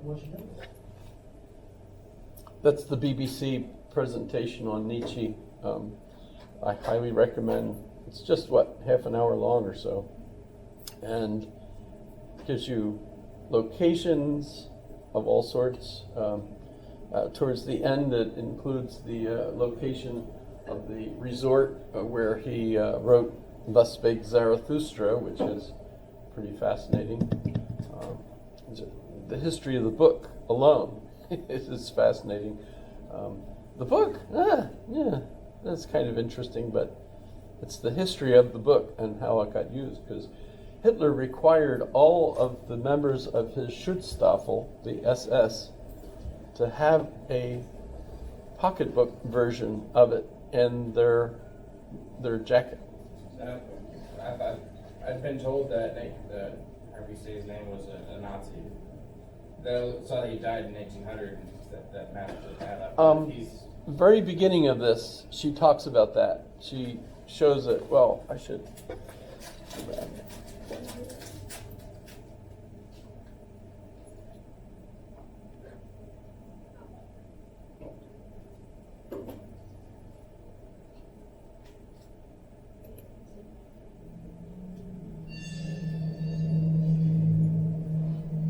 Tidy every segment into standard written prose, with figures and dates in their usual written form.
Washington? That's the BBC presentation on Nietzsche. I highly recommend. It's just, half an hour long or so. And gives you locations of all sorts. Towards the end, it includes the location of the resort where he wrote Thus Spake Zarathustra, which is pretty fascinating. The history of the book alone is fascinating. The book, yeah, that's kind of interesting, but it's the history of the book and how it got used, because Hitler required all of the members of his Schutzstaffel, the SS, to have a pocketbook version of it in their jacket. I've been told that however you say his name was a Nazi. Saw that he died in 1800. That matched that up. Very beginning of this, she talks about that. She shows it. Well, I should.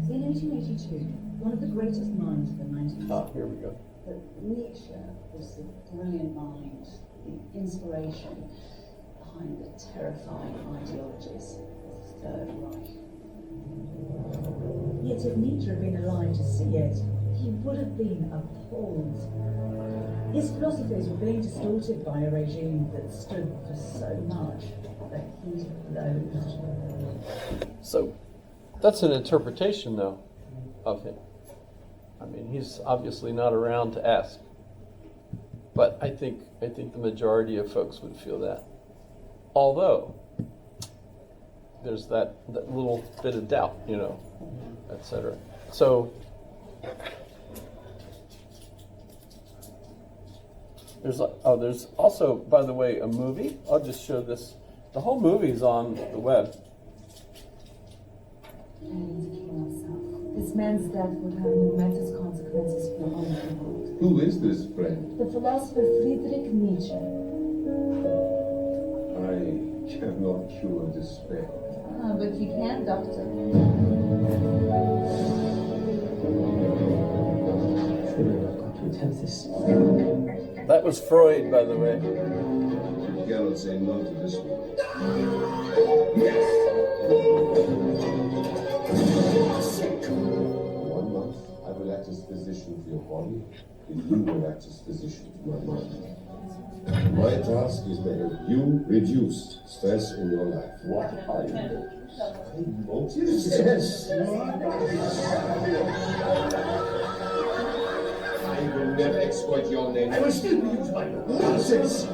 In 1882, one of the greatest minds of the 19th century. Here we go. But Nietzsche was the brilliant mind, the inspiration behind the terrifying ideologies of the Third Reich. Yet if Nietzsche had been alive to see it, he would have been appalled. His philosophies were being distorted by a regime that stood for so much that he loathed. So that's an interpretation, though, of him. I mean, he's obviously not around to ask, but I think the majority of folks would feel that. Although there's that little bit of doubt, etc. So there's also, by the way, a movie. I'll just show this. The whole movie's on the web. This man's death would have momentous consequences for the whole world. Who is this friend? The philosopher Friedrich Nietzsche. I cannot cure despair. But you can, Doctor. Surely I've got to attempt this. That was Freud, by the way. You cannot say no to this one. One month, I will act as physician to your body, and you will act as physician to my mind. My task is to help you reduce stress in your life. What are your motives? Yes. I will never exploit your name. I will still be used by you. Nonsense.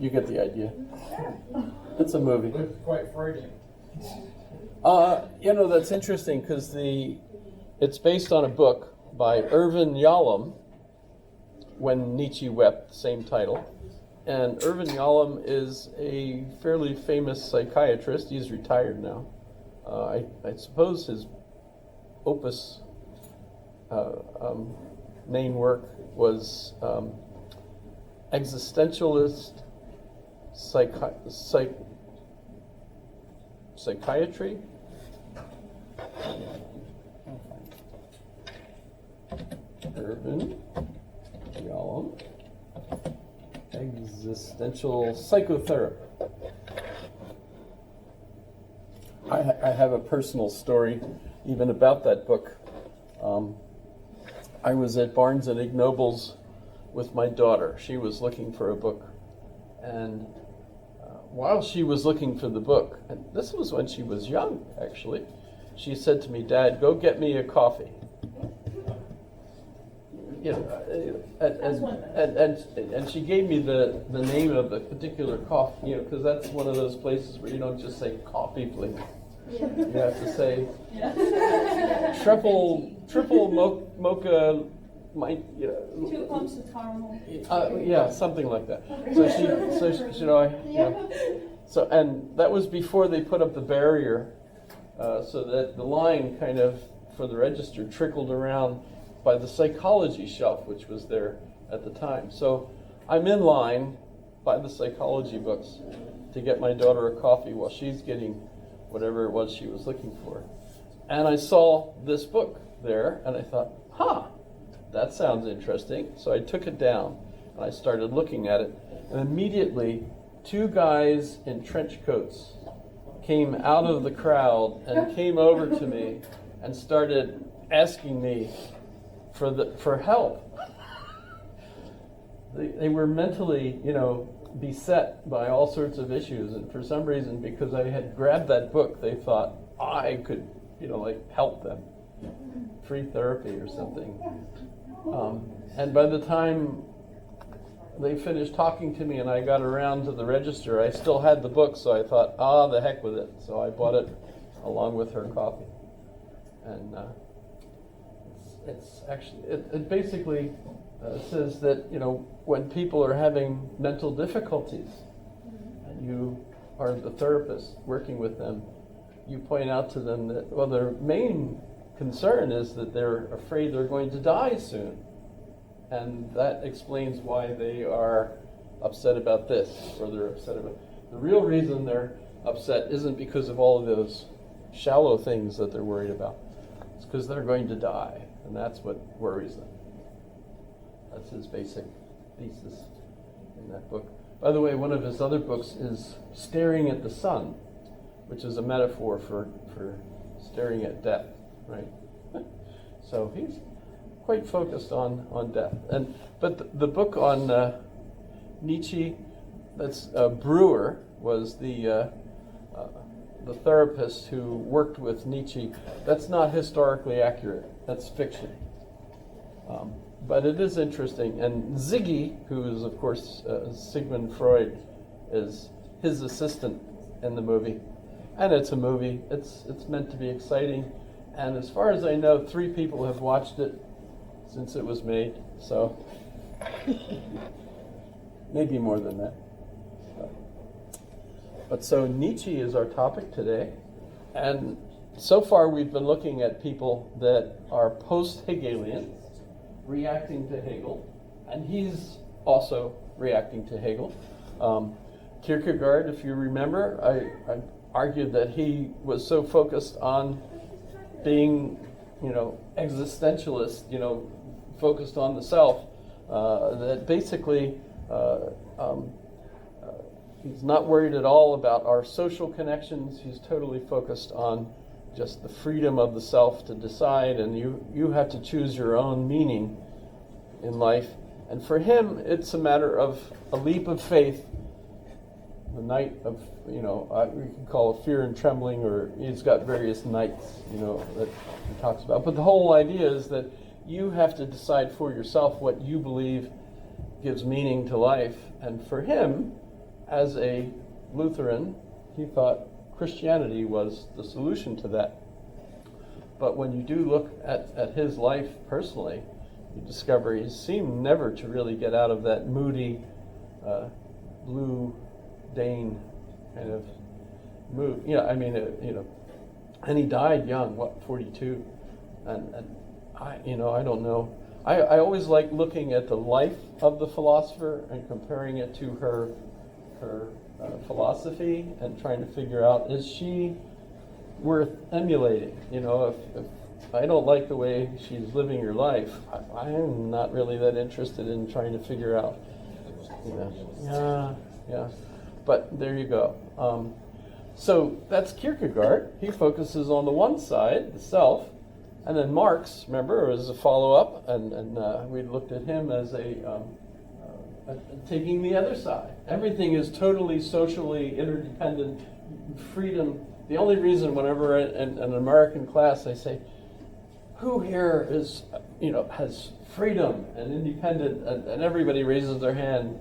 You get the idea. It's a movie. Looked quite Freudian. That's interesting because it's based on a book by Irvin Yalom, When Nietzsche Wept, same title. And Irvin Yalom is a fairly famous psychiatrist. He's retired now. I suppose his opus main work was existentialist psychiatry. Irvin Yalom, existential psychotherapy. I have a personal story even about that book. I was at Barnes and Ignoble's with my daughter. She was looking for a book, and while she was looking for the book, and this was when she was young actually, she said to me, "Dad, go get me a coffee." And she gave me the name of the particular coffee, because that's one of those places where you don't just say coffee, please. You have to say triple mocha, 2 pumps of caramel. yeah, something like that. So and that was before they put up the barrier so that the line kind of for the register trickled around by the psychology shelf, which was there at the time. So I'm in line by the psychology books to get my daughter a coffee while she's getting whatever it was she was looking for. And I saw this book there, and I thought, that sounds interesting. So I took it down, and I started looking at it, and immediately 2 guys in trench coats came out of the crowd and came over to me and started asking me for help. They were mentally, beset by all sorts of issues, and for some reason, because I had grabbed that book, they thought I could, help them. Free therapy or something. And by the time they finished talking to me and I got around to the register, I still had the book, so I thought, the heck with it. So I bought it along with her coffee. And it's actually, it basically says that, when people are having mental difficulties and you are the therapist working with them, you point out to them that, their main concern is that they're afraid they're going to die soon. And that explains why they are upset about this, or they're upset about... The real reason they're upset isn't because of all of those shallow things that they're worried about. It's because they're going to die, and that's what worries them. That's his basic thesis in that book. By the way, one of his other books is Staring at the Sun, which is a metaphor for staring at death, right? So he's quite focused on death. But the book on Nietzsche, that's Brewer was the therapist who worked with Nietzsche. That's not historically accurate. That's fiction. But it is interesting. And Ziggy, who is, of course, Sigmund Freud, is his assistant in the movie. And it's a movie. It's meant to be exciting. And as far as I know, 3 people have watched it since it was made. So maybe more than that. But so Nietzsche is our topic today. And so far we've been looking at people that are post-Hegelian, reacting to Hegel, and he's also reacting to Hegel. Kierkegaard, if you remember, I argued that he was so focused on being, existentialist, focused on the self, that basically he's not worried at all about our social connections. He's totally focused on just the freedom of the self to decide, and you have to choose your own meaning in life. And for him, it's a matter of a leap of faith, the night of, we can call it fear and trembling, or he's got various nights, that he talks about. But the whole idea is that you have to decide for yourself what you believe gives meaning to life. And for him, as a Lutheran, he thought Christianity was the solution to that. But when you do look at his life personally, you discover he seemed never to really get out of that moody, blue Dane kind of mood. And he died young, 42? And I don't know. I always like looking at the life of the philosopher and comparing it to her philosophy and trying to figure out, is she worth emulating? If I don't like the way she's living her life, I'm not really that interested in trying to figure out. Yeah. But there you go. So that's Kierkegaard. He focuses on the one side, the self, and then Marx, remember, as a follow-up, and we looked at him as taking the other side. Everything is totally socially interdependent, freedom. The only reason whenever in an American class I say, who here is, has freedom and independent, and everybody raises their hand,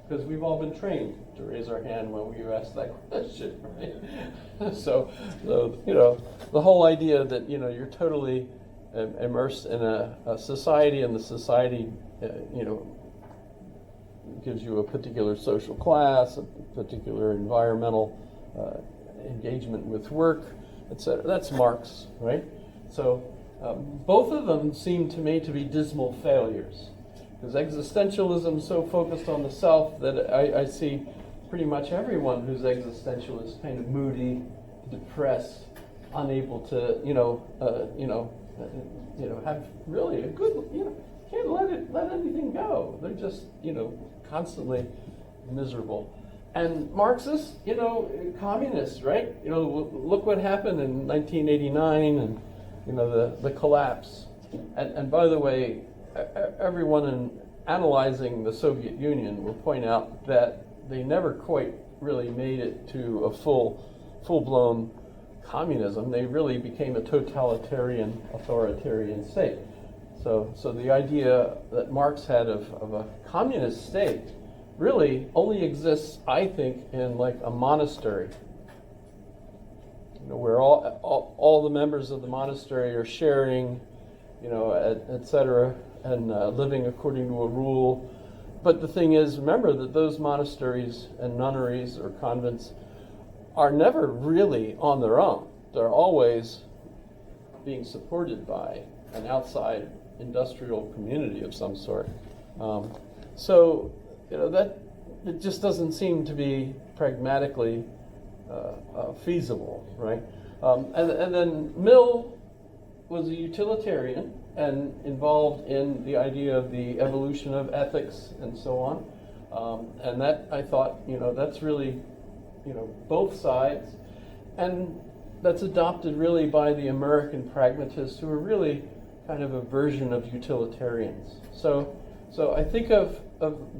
because we've all been trained to raise our hand when we ask that question, right? So, the whole idea that, you're totally immersed in a society, and the society, gives you a particular social class, a particular environmental engagement with work, etc. That's Marx, right? So both of them seem to me to be dismal failures, because existentialism is so focused on the self that I see pretty much everyone who's existentialist kind of moody, depressed, unable to, have really a good, can't let anything go. They're just, constantly miserable. And Marxists, communists, right? Look what happened in 1989 and, the collapse. And by the way, everyone in analyzing the Soviet Union will point out that they never quite really made it to a full-blown communism. They really became a totalitarian, authoritarian state. So the idea that Marx had of a communist state really only exists, I think, in like a monastery, where all the members of the monastery are sharing, et cetera, and living according to a rule. But the thing is, remember that those monasteries and nunneries or convents are never really on their own. They're always being supported by an outside industrial community of some sort. So that it just doesn't seem to be pragmatically feasible, right? And then Mill was a utilitarian and involved in the idea of the evolution of ethics and so on. And that, I thought, that's really, both sides. And that's adopted really by the American pragmatists, who are really kind of a version of utilitarians. So I think of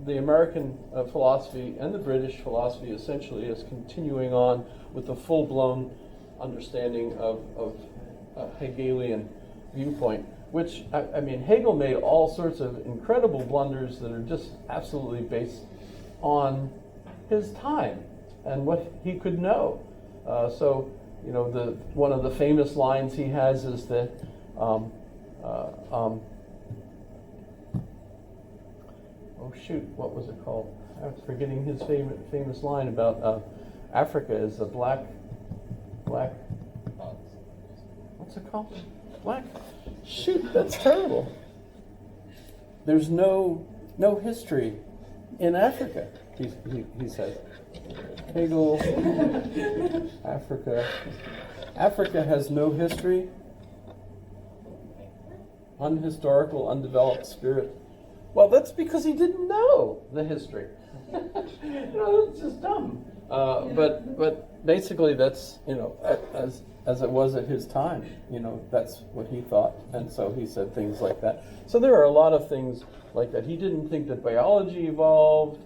the American philosophy and the British philosophy essentially as continuing on with the full-blown understanding of Hegelian viewpoint, which, I mean, Hegel made all sorts of incredible blunders that are just absolutely based on his time and what he could know. One of the famous lines he has is that what was it called? I'm forgetting his famous line about Africa is a black. What's it called? Black. Shoot, that's terrible. There's no history in Africa. He said. Hegel. Africa. Africa has no history. Unhistorical, undeveloped spirit. Well, that's because he didn't know the history. It's just dumb. But basically, that's as it was at his time. That's what he thought, and so he said things like that. So there are a lot of things like that. He didn't think that biology evolved.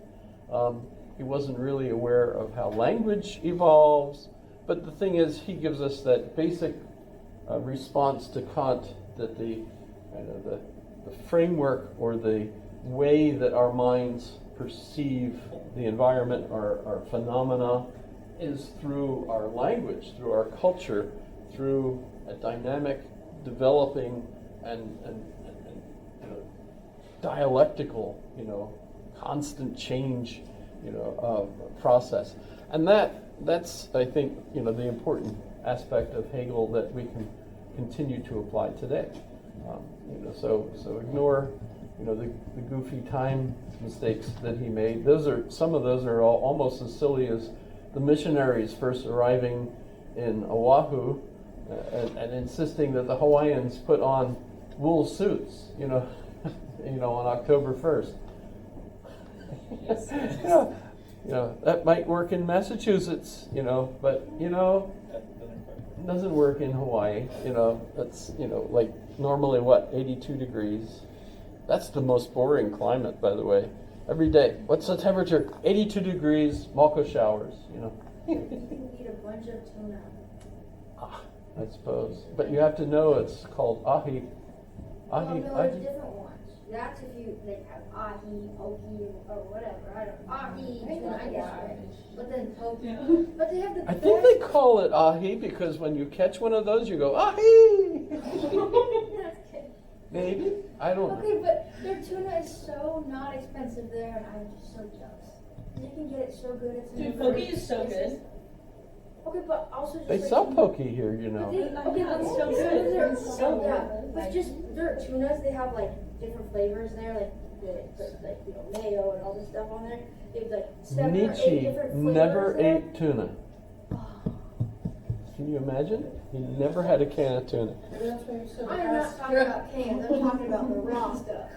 He wasn't really aware of how language evolves. But the thing is, he gives us that basic response to Kant that the framework or the way that our minds perceive the environment, our phenomena, is through our language, through our culture, through a dynamic, developing, and dialectical, constant change, process. And that's I think, the important aspect of Hegel that we can continue to apply today. So ignore, the goofy time mistakes that he made. Some of those are almost as silly as the missionaries first arriving in Oahu and insisting that the Hawaiians put on wool suits, on October 1st. That might work in Massachusetts, but it doesn't work in Hawaii. That's like normally 82 degrees. That's the most boring climate, by the way. Every day, what's the temperature? 82 degrees, Malco showers. You can eat a bunch of tuna. I suppose, but you have to know it's called ahi. Oh no, there's different ones. That's if you have ahi, poki, or whatever. I don't ahi, tuna, I guess. Right? But then poki. But they have the. I think they call it ahi because when you catch one of those, you go ahi. Maybe, I don't know. Okay, but their tuna is so not expensive there, and I'm just so jealous. You can get it so good. It's Dude, poke is so good. Okay, but also just They like, sell poke here, you but know. they, okay, but It's so some good. of their, It's so yeah, good. but just their tunas, they have like different flavors there, like like you know mayo and all this stuff on there. They have like 7 or 8 Nietzsche different flavors never there. ate tuna. Can you imagine? He never had a can of tuna. I'm not talking about cans. I'm talking about the raw stuff.